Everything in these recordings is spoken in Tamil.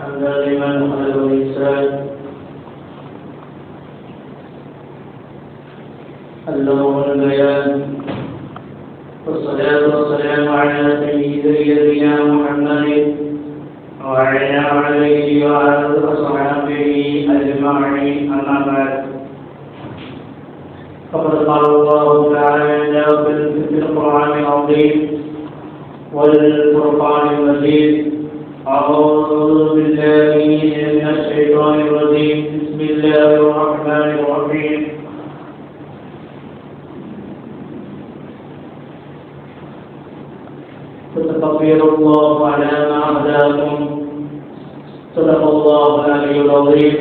حمدا لمن خلق الإنسان علمه البيان، والصلاة والسلام على سيدنا محمد وعلى آله وصحبه أجمعين، أما بعد. فقد قال الله تعالى في القرآن العظيم والفرقان المجيد: أعوذ بالله من الشيطان الرجيم، بسم الله الرحمن الرحيم. فتكبر الله على ما هداكم، صدق الله العلي العظيم.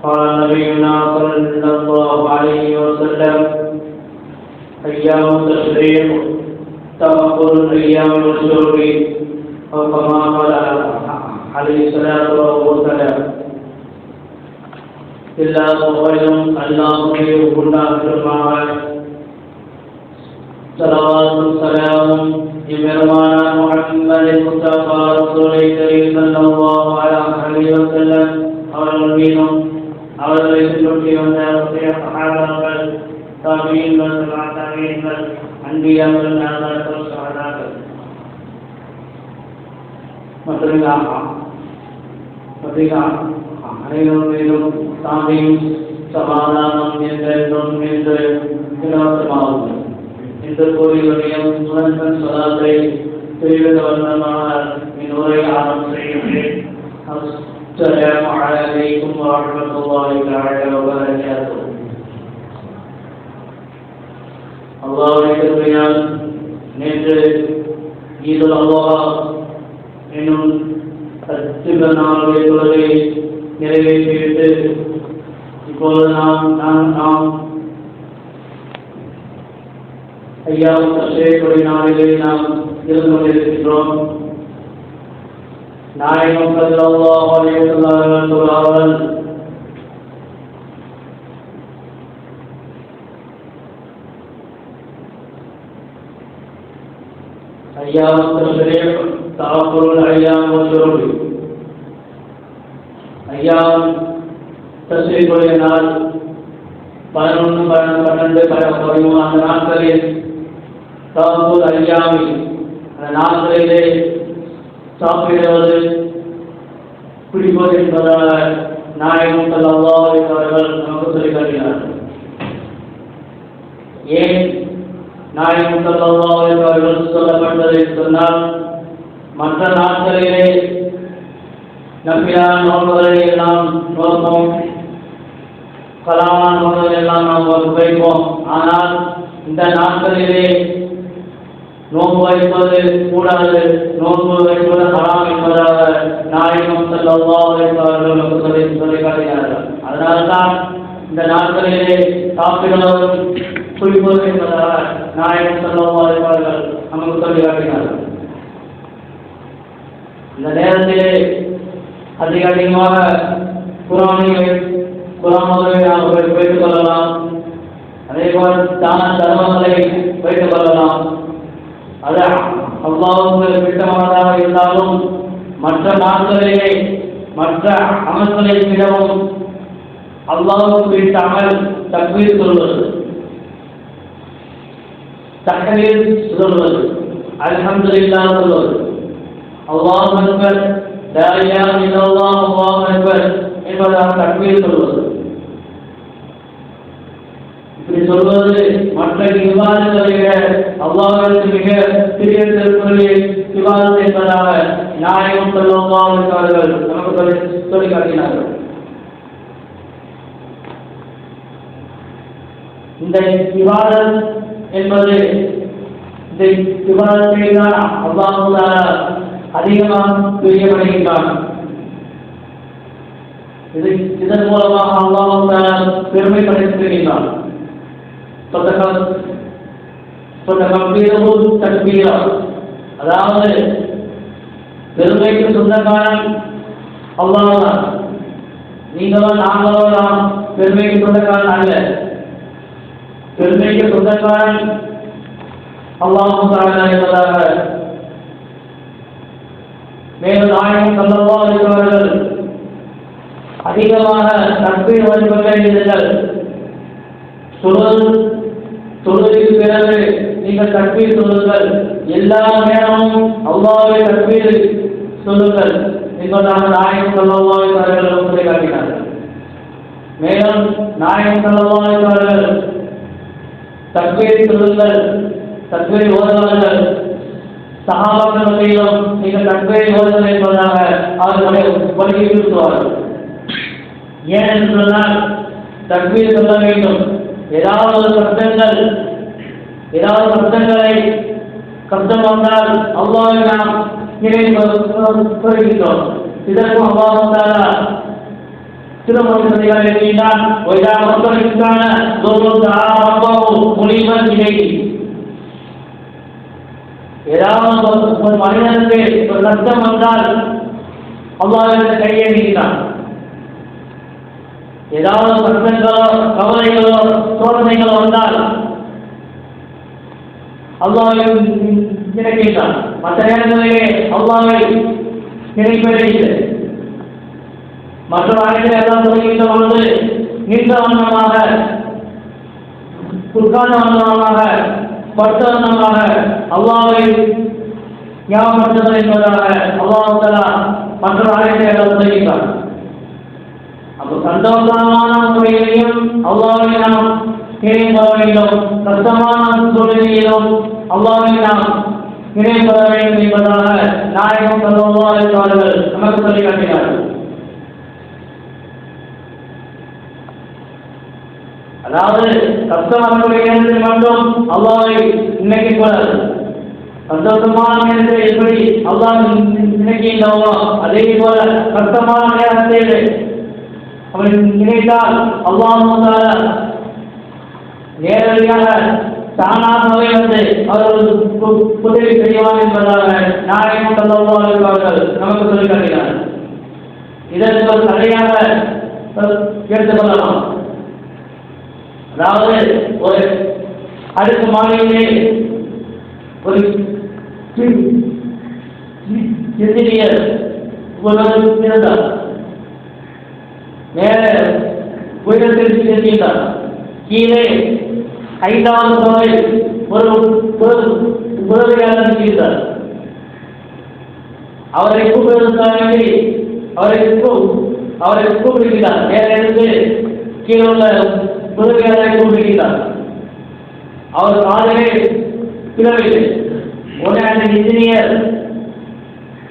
قال نبينا صلى الله عليه وسلم: أيام التشريق تأخذ الأيام والشرب، أو كما قال عليه الصلاة والسلام. எல்லா புகழும் அல்லாஹ்வுக்கே உண்டாகட்டுமாக. ஸலவாத்தும் ஸலாமும் இம்மருமான முஹம்மது முஸ்தபா ரசூலை கரீம் ஸல்லல்லாஹு அலைஹி வஸல்லம் அவர்கள் மீதும் அவர்களை சுற்றி வந்த சஹாபாக்கள், தாபீன்கள், தாபீன்கள், அன்பியாக்கள், நாதாக்கள், ஷஹதாக்கள் மற்றும் அனைவரும் மீதும் தாமியும் சமாதானம் என்றென்றும் என்று இலவசமாகும். இந்த கோயிலுடையும் சுரங்கன் சொல்லாதை தெரிவித்த வண்ணமாக என் உரை ஆரம்பம் செய்கிறேன். அஸ்ஸலாமு அலைக்கும் வரஹ்மத்துல்லாஹி தஆலா வபரகாத்துஹு. அல்லாஹ்வுடைய கிருபையால் நேற்று ஈதுல் அல்ஹா என்னும் நாளுடைய தொழுகை நிறைவேற்றிவிட்டு இப்பொழுது நாம் ஐயாவும் தஷ்ரீக்குடைய நாளிலே நாம் இருந்து கொண்டிருக்கின்றோம். நாயகம் ஸல்லல்லாஹு அலைஹி வஸல்லம் கூறுவார்கள்: ஐயாம் தஷ்ரீக் தஅக்குல் ஐயாம் வஷுருப். ஐயாம் தஷ்ரீக்குடைய நாள் 11, 12, 13 அந்த நாட்களில் தஅக்குல் ஐயாமி அந்த நாட்களிலே சாப்பிடுவது குடிப்பது என்பதாக நாயகம் ஸல்லல்லாஹு அலைஹி அவர்கள் நமக்கு சொல்லிக் காட்டினார்கள். ஏன் நாயகம் ஸல்லல்லாஹு அலைஹி அவர்கள் சொல்லப்பட்டது சொன்னால், மற்ற நாட்களிலே நம்பியான நோன்புகளை எல்லாம் நோன்போம், கலாமான நோன்புகளை எல்லாம் நாம் வைப்போம். ஆனால் இந்த நாட்களிலே நோன்பு வைப்பது கூடாது, நோன்பு வைப்பது ஹராம் என்பதாக நாயகம் ஸல்லல்லாஹு அலைஹி அவர்கள் நமக்கு சொல்லி காட்டினார்கள். அதனால்தான் இந்த நாட்களிலே சாப்பிடுவதும் குடிப்பது என்பதாக நாயகம் ஸல்லல்லாஹு அலைஹி அவர்கள் நமக்கு சொல்லி காட்டினார்கள். இந்த நேரத்திலே அதிகமாக குரானை நாம் வைத்துக் கொள்ளலாம். அதேபோல் தான தர்மங்களை வைத்துக் கொள்ளலாம். அது அல்லாஹ்வுக்கு பிடித்தமானதாக இருந்தாலும் மற்ற நாட்களிலே மற்ற அமல்களை விடவும் அல்லாஹ்வுக்கு பிடித்த அமல் தக்பீர் சொல்வது, தக்பீர் சொல்வது, அல்ஹம்துலில்லாஹ் சொல்வது, அல்லாஹு அக்பர், லா இலாஹா இல்லல்லாஹ், அல்லாஹு அக்பர் என்பதாக தக்பீர் சொல்வது. இப்படி சொல்வது மற்ற இபாதத்தை விட அல்லாஹ்வுக்கு மிக சிறிய திருப்பலி இபாதத் என்பதாக நாயகம் ஸல்லல்லாஹு அலைஹி அவர்கள் நமக்கு சொல்லி காட்டினார்கள். இந்த இபாதத் என்பது இந்த இபாதத்தை தான் அல்லாஹ் அதிகமாக பிரியப்படுகின்றான். இதன் மூலமாக அல்லாஹ் பெருமைப்படுத்துகின்றான். அதாவது பெருமைக்கு சொந்தக்காரன் அல்லாஹ் தான். நீங்களோ நாங்களோ நாம் பெருமைக்கு சொந்தக்காரன் அல்ல. பெருமைக்கு சொந்தக்காரன் அல்லாஹ் தஆலா என்பதாக மேலும் நாயகம் ஸல்லல்லாஹு அலைஹி அவர்கள் அதிகமாக தக்பீர் ஓதிக்கொண்டிருந்தீர்கள். தொழுகைக்கு பிறகு நீங்கள் தக்பீர் சொல்லுங்கள், எல்லா நேரமும் அல்லாஹ்வை தக்பீர் சொல்லுங்கள் என்பதாக நாயகம் ஸல்லல்லாஹு அலைஹி அவர்கள் சொல்லி காட்டினார்கள். மேலும் நாயகம் ஸல்லல்லாஹு அலைஹி அவர்கள் தக்பீர் சொல்லுங்கள், தக்பீர் ஓதுவார்கள், சஹாபாக்கள் மத்தியிலும் நீங்கள் தக்பீர் ஓதுங்கள் என்பதாக அவர்களை வலியுறுத்துவார்கள். ஏனென்று சொன்னால் தக்பீர் சொல்ல வேண்டும். ஏதாவது சப்தங்களை கஷ்டம் வந்தால் அல்லாஹ்வை நாம் நினைவுகிறோம். இதற்கும் அல்லாஹ் தஆலா திருமணத்தினால் எழுதினான், ஒய்தா மக்களுக்கான மொழிவன் இணை. ஏதாவது ஒரு மனிதனுக்கு ஒரு கஷ்டம் வந்தால் அல்லாஹ்விடம் கையேந்தினான். ஏதாவது கஷ்டங்களோ கவலைகளோ சோதனைகளோ வந்தால் அல்லாஹ்வை நினைக்கின்றான். மற்ற நேரங்களிலே அல்லாஹ்வை நினைப்பதே இல்லை. மற்ற ஆய்வுகளை எல்லாம் சொல்கின்ற பொழுது நின்ற வண்ணமாக, உட்கார்ந்த வண்ணமாக, படுத்த வண்ணமாக அல்லாஹ்வை ஞாபகப்படுத்துதல் என்பதாக அல்லாஹ் தஆலா மற்ற ஆய்வுகளை எல்லாம் சொல்கின்றார். அப்போ சந்தோஷமான முறையிலையும் அல்லாஹ்வை நாம் நினைப்பட வேண்டும், கஷ்டமான சூழ்நிலையிலும் அல்லாஹ்வை நாம் நினைப்பட வேண்டும் என்பதாக நாயகம் ஸல்லல்லாஹு அலைஹி அவர்கள் நமக்கு சொல்லி காட்டினார்கள். அதாவது கஷ்டமான நேரத்தில் மட்டும் அல்லாஹ்வை நினைக்க கூடாது. சந்தோஷமான நேரத்தை எப்படி அல்லாஹ் நினைக்கின்றோமோ அதே போல கஷ்டமான நேரத்தில் அவரை நினைத்தால் அல்லாஹ் தஆலா நேரடியாக தானாகவே வந்து அவர்களுக்கு உதவி செய்வான் என்பதாக நாயகம் ஸல்லல்லாஹு அலைஹி அவர்கள் நமக்கு சொல்லி காட்டினார். இதற்கு ஒரு தடையாக எடுத்துக்கொள்ளலாம். அதாவது ஒரு அடுத்த மாநிலத்திலே ஒரு இன்ஜினியர் இருந்தார். மேலே உயரத்தில் சென்றார். கீழே 5வது ஃப்ளோரில் ஒரு உதவியாளர் இருந்தார். அவரை கூப்பிடுவதற்காக அவரை கூப்பிடுகிறார். மேலே இருந்து கீழே உள்ள உதவியாளரை கூப்பிடுகிறார். அவர் காலையிலே பிறவில்லை. உடனே அந்த இன்ஜினியர்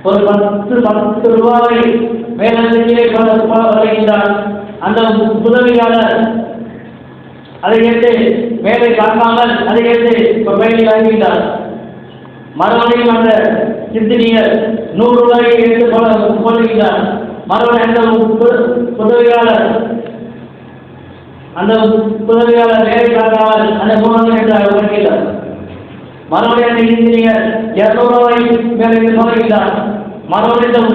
ஒரு 10 ரூபாவை மேலே வருகின்றார். அந்த உதவியாளர் அதை ஏற்று மேலே பார்க்காமல் அதை ஏற்று மேலே வாங்குகிறார். மறுபடியும் அந்த இன்ஜினியர் 100 ரூபாயை எடுத்து கொள்கிறார். மறுபடியும் அந்த உதவியாளர் மேலே பார்க்காமல் அந்த 300 என்று வருகிறார். மறுபடியும் அந்த இன்ஜினியர் 200 ரூபாய் மேலே சொல்கிறார். மறுபடியும்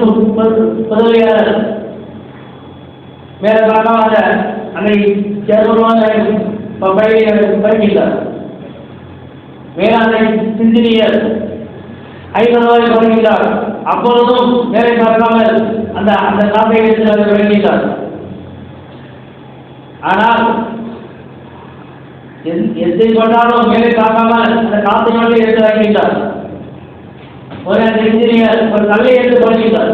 உதவியாளர் மேலே பார்க்காம அந்த 200 ரூபாய் வருகிறார். மேலே இன்ஜினியர் 500 ரூபாய் வருகிறார். அப்பொழுதும் மேலே பார்க்காமல் அந்த அந்த காப்பை எடுத்து வருகிறார். ஆனால் எதை கொண்டாலும் மேலே பார்க்காமல் அந்த காப்பை மட்டும் எடுத்து வருகிறார். ஒரு அந்த இன்ஜினியர் ஒரு கல்லை எடுத்து வருகிறார்.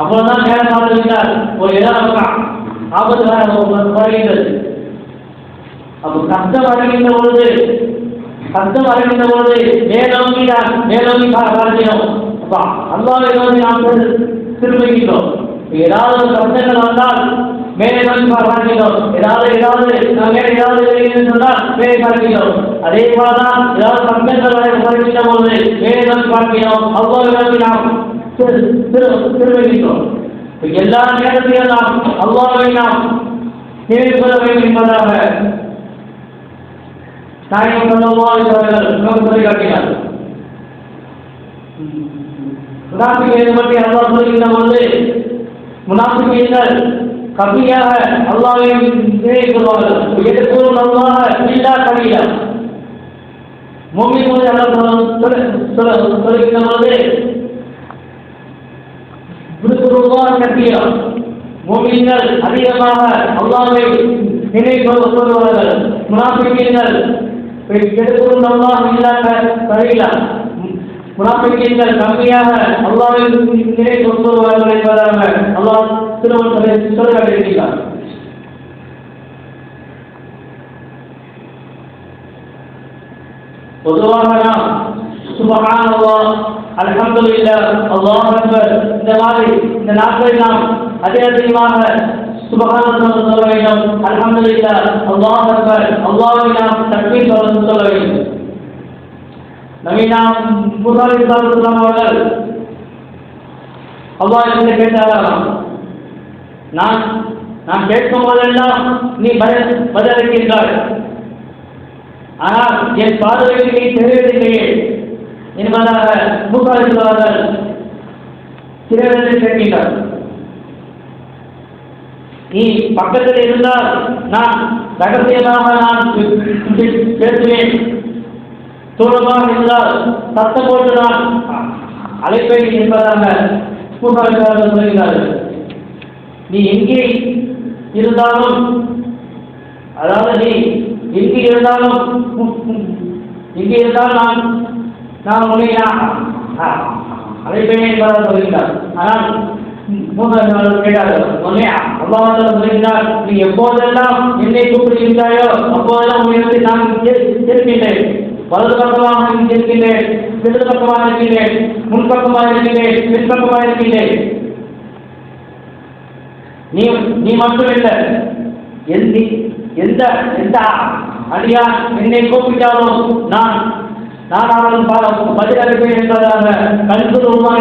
அப்போதுதான் மேலே பார்த்துவிட்டார். ஒரு இடம் ஆபத்து வருகின்றது. அப்போ கஷ்டம் வருகின்ற பொழுது மேலோங்கி பார்க்கிறோம். அப்பா அல்லாஹ்வை நோக்கி நாம் திரும்புகின்றோம். ஏதாவது கஷ்டங்கள் வந்தால் மேலே நோக்கி பார்க்கிறோம். ஏதாவது சொன்னால் மேலே பார்க்கிறோம். அதே போலதான் ஏதாவது கஷ்டங்கள் வருகின்ற பொழுது மேலே நோக்கி பார்க்கிறோம். அல்லாஹ்வை நோக்கி நாம் திரும்புகின்றோம். எல்லா நேரத்திலும் நாம் அல்லாஹ்வை நாம் நினைவுகொள்ள வேண்டும் என்பதாக நாயகம் ஸல்லல்லாஹு அலைஹி அவர்கள் நமக்கு சொல்லி காட்டினார். முனாஃபிக்குகளை பற்றி அல்லாஹ் சொல்கின்ற பொழுது முனாஃபிக்குகள் கம்மியாக அல்லாஹ்வை நினைவுகொள்வார்கள். எதுக்கும் அல்லாஹ் இல்லா கலீலா. முஃமின்கள் அல்லாஹ் சொல்கின்ற பொழுது தக்பீர். முஃமின்கள் அதிகமாக அல்லாஹ்வை நினைப்பவர்கள், முனாஃபிகீன்கள் கெடுக்கும் அல்லாஹ் இல்லாத சரியில்லை. முனாஃபிகீன்கள் கம்மியாக அல்லாஹ்வை நினைப்பவர்கள் என்பதாக அல்லாஹ் திருமணத்தில் சொல்லியிருக்கிறார். பொதுவாக நாம் சுப்ஹானல்லாஹ், அல்ஹம்துலில்லாஹ், அல்லாஹ் அக்பர் இந்த மாதிரி இந்த நாட்களில் நாம் அதிகமாக சுப்ஹானல்லாஹ் சொல்ல வேண்டும், அல்ஹம்துலில்லாஹ், அல்லாஹ் அக்பர், அல்லாஹ்வை நாம் தக்பீர் சொல்ல வேண்டும். நபீனா மூஸா அலைஹிஸ்ஸலாம் அவர்கள் அல்லாஹ் என்ன கேட்டாராம், நான் கேட்கும் போதெல்லாம் நீ பதிலளிக்கின்றாய், ஆனால் என் பார்வைக்கு நீ தெரிவதில்லையே என்பதாக மூஸா அலைஹிஸ்ஸலாம் சிறையில் கேட்கின்றார். நீ பக்கத்தில் இருந்தால் நான் ரகசியமாக பேசுவேன், தூரமாக இருந்தால் சத்தம் போட்டு நான் அழைப்பேன் என்பதாக மூஸா அலைஹிஸ்ஸலாம் சொல்கிறார்கள். நீ எங்கே இருந்தாலும், அதாவது நீ எங்கே இருந்தாலும் நான் உன்னை அழைப்பேன் என்பதாக சொல்கிறார். ஆனால் மூன்றாவது கேட்டார்கள், உடனே அல்லாஹ் சொல்கிறார், நீ எப்போதெல்லாம் என்னை கூப்பிடுகின்றாயோ அப்போதெல்லாம் உன்னை நான் இருக்கின்றேன். வலது பக்கமாக இருக்கின்றேன், இடது பக்கமாக இருக்கின்றேன், முன்பக்கமாக இருக்கின்றேன், பின்பக்கமாக இருக்கின்றேன். நீ மட்டுமில்லை, எந்த அடியான் என்னை கூப்பிட்டாலும் நான் அவன் பதிலளிப்பேன் என்பதாக கல்புருமான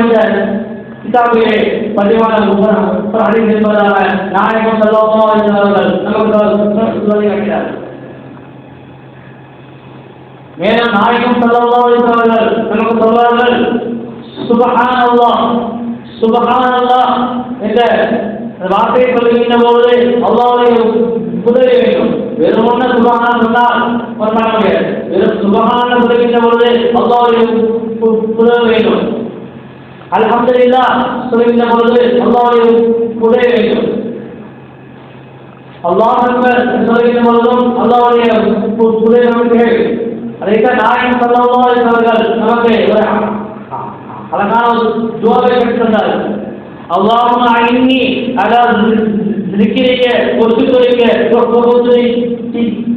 கிதாபிலே பதிவான என்பதாக நாயகம் ஸல்லல்லாஹு அலைஹி வஸல்லம் நமக்கு சொல்லி காட்டினார். மேலும் நாயகம் ஸல்லல்லாஹு அலைஹி வஸல்லம் நமக்கு சொல்வார்கள், சுப்ஹானல்லாஹ் சுப்ஹானல்லாஹ் என்ற வார்த்தையை சொல்லுகின்ற போது அல்லாஹ்வை புகழ வேண்டும். வெறும் ஒன்று சுப்ஹான் சொன்னால் பண்ண முடியாது. வெறும் சுப்ஹான் சொல்லுகின்ற போது அல்லாஹ்வை புகழ வேண்டும். அல்ஹம்துலில்லாஹ் சொல்லுகின்ற போது அல்லாஹ்வை புகழ வேண்டும். அல்லாஹ் அக்பர் சொல்லுகின்ற போதும் அல்லாஹ்வை புகழ வேண்டும். அதைத்தான் நாயகம் ஸல்லல்லாஹு அலைஹி வஸல்லம் நமக்கு அழகான ஒரு துஆவை கற்றுத் தந்தார்கள். اللهم أعني على ذكرك وشكرك وحسن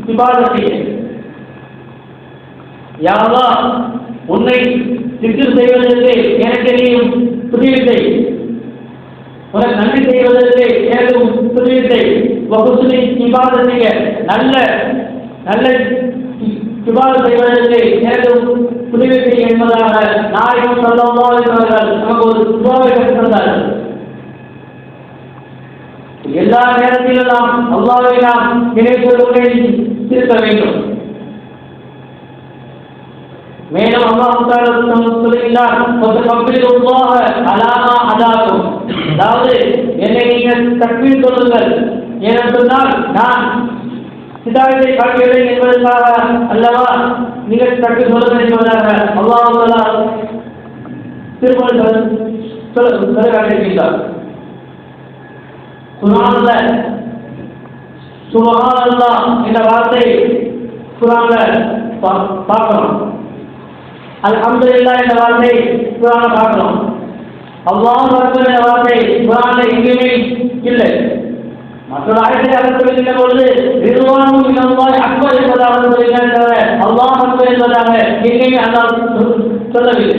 عبادتك. யா அல்லாஹ், உன்னை திக்ர் செய்வதற்கு எனக்கு நீ புரியவில்லை, உனக்கு நன்றி செய்வதற்கு எனக்கு புரியவில்லை, வஹுஸ்னி இபாதத்திக நல்ல இபாதத் செய்வதற்கு எனக்கு புரியவில்லை என்பதாக நாயகம் ஸல்லல்லாஹு அலைஹி வஸல்லம் நமக்கு ஒரு துஆவை கற்றுத் தந்தார்கள். எல்லா நேரத்திலும் நாம் அல்லாஹ்வை நாம் நினைப்பதோடு இருக்க வேண்டும். மேலும் அல்லாஹ் தஆலா சொல்கிறார், "ஃபதகபிலுல்லாஹ அலா மா ஹதாக்கும்." அதாவது என்னை நீங்கள் தக்பீர் சொல்லுங்கள், ஏனென்றால் நான் ஹிதாயத்தை காட்டுகிறேன் என்பதற்காக அல்லவா நீங்கள் தக்பீர் சொல்லுங்கள் என்பதாக அல்லாஹ் தஆலா திருமணம் சொல்லுகிறார். சுப்ஹானல்லாஹ் என்ற வார்த்தை குர்ஆன்ல பார்க்கிறோம். அல்ஹம்துலில்லாஹ் என்ற வார்த்தை குர்ஆன்ல பார்க்கிறோம். அல்லாஹ் அக்பர் என்ற வார்த்தை குர்ஆன்ல எங்கேயுமே இல்லை. மற்றொரு ஆயத்தில் அவர் சொல்லுகின்ற பொழுது ரிதுவானு மினல்லாஹி அக்பர் என்பதாக சொல்லுகின்றனர். அல்லாஹ் அக்பர் என்பதாக எங்கேயுமே அல்லாஹ் சொல்லவில்லை.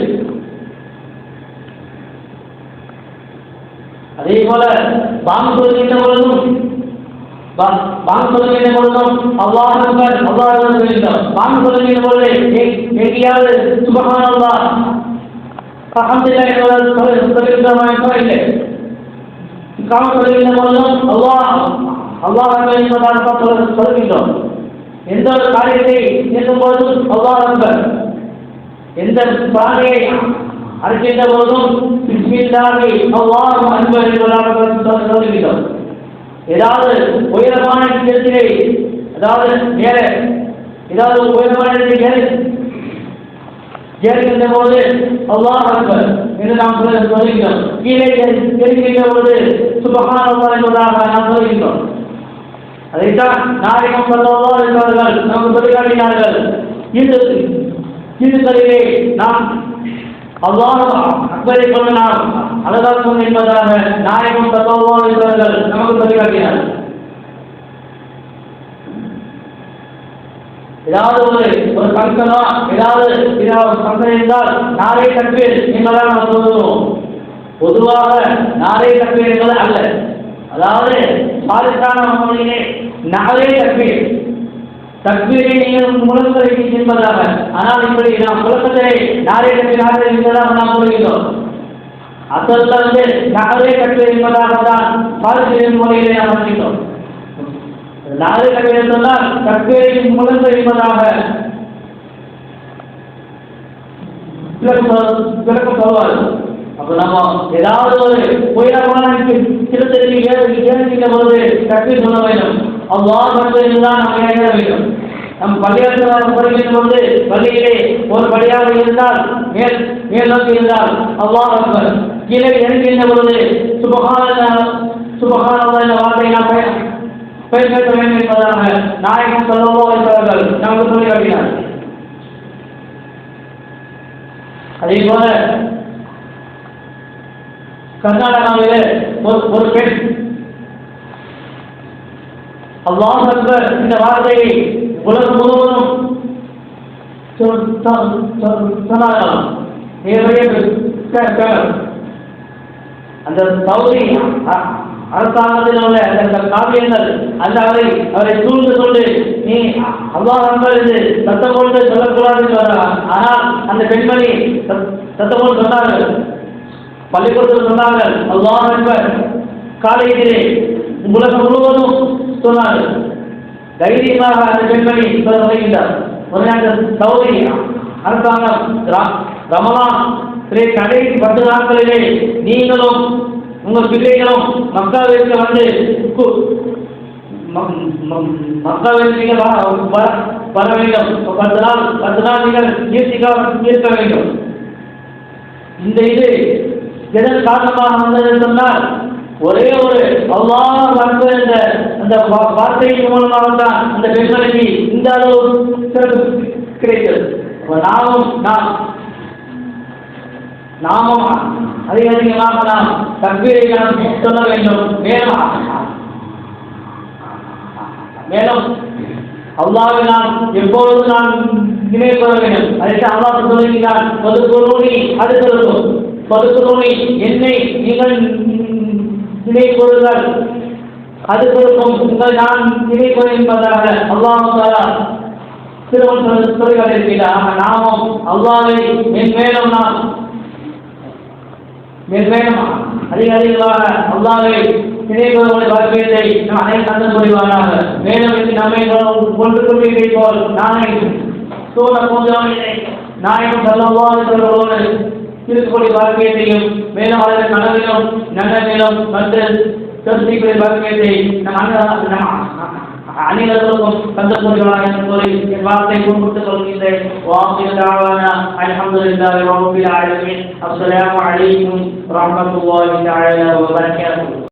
அதே போல பாங்கு சொல்லுகின்ற பொழுதும் அல்லாஹ் அக்பர் அல்லாஹ் சொல்லுகின்றோம். பாங்கு சொல்லுகின்ற பொழுது எங்கேயாவது சுப்ஹானல்லாஹ் அல்ஹம்துலில்லாஹ் என்பதாக சொல்லுகின்றோமா என்றால் இல்லை. இக்காமத் சொல்லுகின்ற பொழுதும் அல்லாஹ் அக்பர் என்பதாக சொல்லுகின்றோம். எந்த ஒரு காரியத்தை செய்யும் போதும் அல்லாஹ் அக்பர், எந்த பிராணியை அறுக்கின்ற போதும் பிஸ்மில்லாஹி அல்லாஹு அக்பர் என்பதாக சொல்லுகின்றோம். ஏதாவது உயரமான இடத்திலே, அதாவது மேலே ஏதாவது உயரமான இடத்திலே ஏறுகின்ற போது அல்லாஹ் அக்பர் என்று நாம் சொல்கிறோம். கீழே ஏறுகின்ற போது சுப்ஹானல்லாஹ் என்பதாக நாம் சொல்கிறோம். அதைத்தான் நாயகம் ஸல்லல்லாஹு அலைஹி வஸல்லம் நமக்கு சொல்லிக்காட்டினார்கள். இந்துக்களிலே நாம் அல்லாஹ் அக்பரை கொண்டு நாம் அழகாக சொன்ன என்பதாக நாயகம் ஸல்லல்லாஹு அலைஹி வஸல்லம் நமக்கு சொல்லிக்காட்டினார்கள். ஏதாவது ஒரு ஃபங்க்ஷனோ ஏதாவது ஃபங்க்ஷன் இருந்தால் நாளை தக்பீர் என்பதாக நாம் சொல்லுவோம். பொதுவாக நாளை தக்பீர் என்பது அல்ல. அதாவது பாலிஸ்தான மொழியிலே நாளை தக்பீர் தக்பீரை நீங்கள் முழங்குகளை என்பதாக. ஆனால் இப்படி நாம் புழக்கத்தை நாளை தக்பீர் என்பதாக நாம் சொல்கிறோம். அசல் நாளை தக்பீர் என்பதாக தான் பாலிஸ்தீன மொழியிலே நாம் சொல்கிறோம். நாளை தக்பீர் சொன்னால் தக்பீரை முழங்கு என்பதாக விளக்கம் சொல்வார்கள். அப்ப நம்ம ஏதாவது ஒரு உயரமான திருத்தத்தில் ஏறுகின்ற போது தக்பீர் சொல்ல வேண்டும். அல்லாஹ் அக்பர் என்றுதான் நாம் ஏற வேண்டும். நம் பள்ளியாளர் படிக்கின்ற பொழுது பள்ளியிலே ஒரு படியாக இருந்தால் மேல் நோக்கி இருந்தால் அல்லாஹ் அக்பர், கீழே இறங்குகின்ற பொழுது சுப்ஹானல்லாஹ் என்ற வார்த்தையை நாம் பயன்படுத்த வேண்டும் என்பதாக நாயகம் ஸல்லல்லாஹு அலைஹி வஸல்லம் நமக்கு சொல்லி காட்டினார். அதே போல கர்நாடகாவிலே ஒரு பெண் அல்லாஹ் அக்பர் இந்த வார்த்தையை உலகம் முழுவதும் சொன்னார்களாம். அந்த சவுதி அரசாங்கத்தில் உள்ள அந்த காவியங்கள் அந்த அவரை சூழ்ந்து கொண்டு நீ அல்லாஹ் அக்பர் என்று சத்தம் போட்டு சொல்லக்கூடாது என்று வர்றார். ஆனால் அந்த பெண்மணி சத்தம் போட்டு சொன்னார்கள். பள்ளிக்கூடத்தில் சொன்னார்கள் அல்லாஹ் அக்பர். காலையிலே உலகம் முழுவதும் சொன்னார்கள். தைரியமாக அந்த பெண்மணி சொல்ல வருகின்றார். அந்த சவுதி அரசாங்கம் ரமலான் கடைசி 10 நாட்களிலே நீங்களும் உங்கள் பிள்ளைகளும் மக்காவிற்கு வந்து மக்காவிற்கு நீங்கள் வர வேண்டும். 10 நாள் நீங்கள் இருக்க வேண்டும். இந்த இது எதன் காரணமாக வந்தது சொன்னால் ஒரே ஒரு அல்லாஹ் அக்பர் என்ற அந்த வார்த்தையின் மூலமாக தான் அந்த பெண்மணிக்கு இந்த அளவு சிறப்பு கிடைத்தது. நாமும் அதிகமாக நாம் தக்பீரை நாம் சொல்ல வேண்டும். மேலும் அல்லாஹ்வை நாம் எப்பொழுது நாம் நினைவு கொள்ள வேண்டும். அதற்கு அல்லாஹ் சொல்லுகிறான், பதுக்குறோனி என்னை நீங்கள் நினைவு கொள்ளுங்கள், அது கொடுக்கும் உங்கள் நான் நினைவு கொள் என்பதாக அல்லாஹ் தஆலா திருமணம் சொல்கிறார். நாமும் அல்லாஹ்வை மென்மேலும் அதிகமாக அல்லாஹ்வை நினைவுகளுடைய வாழ்க்கையை நாம் அனைத்து தந்தம் புரிவானாக. மேலும் நம்மை ஒன்று கொள்கை போல் நானே சோழ போன்றவர்களை நாயகம் ஸல்லல்லாஹு அலைஹி வஸல்லம் திருக்குறளை வாழ்க்கையையும் மேலும் அதன் கனவிலும் நன்மையிலும் வந்து தரிசிக்கிற வாழ்க்கையை அனைவருக்கும் தந்த புரிவானாக என்று கூறி என் வார்த்தை முன்னிட்டுக் கொள்கின்றேன். வாஹிர் தஅவானா அல்ஹம்துலில்லாஹி ரப்பில் ஆலமீன். அஸ்ஸலாமு அலைக்கும் வரஹ்மத்துல்லாஹி தஆலா வ பரகாத்துஹு.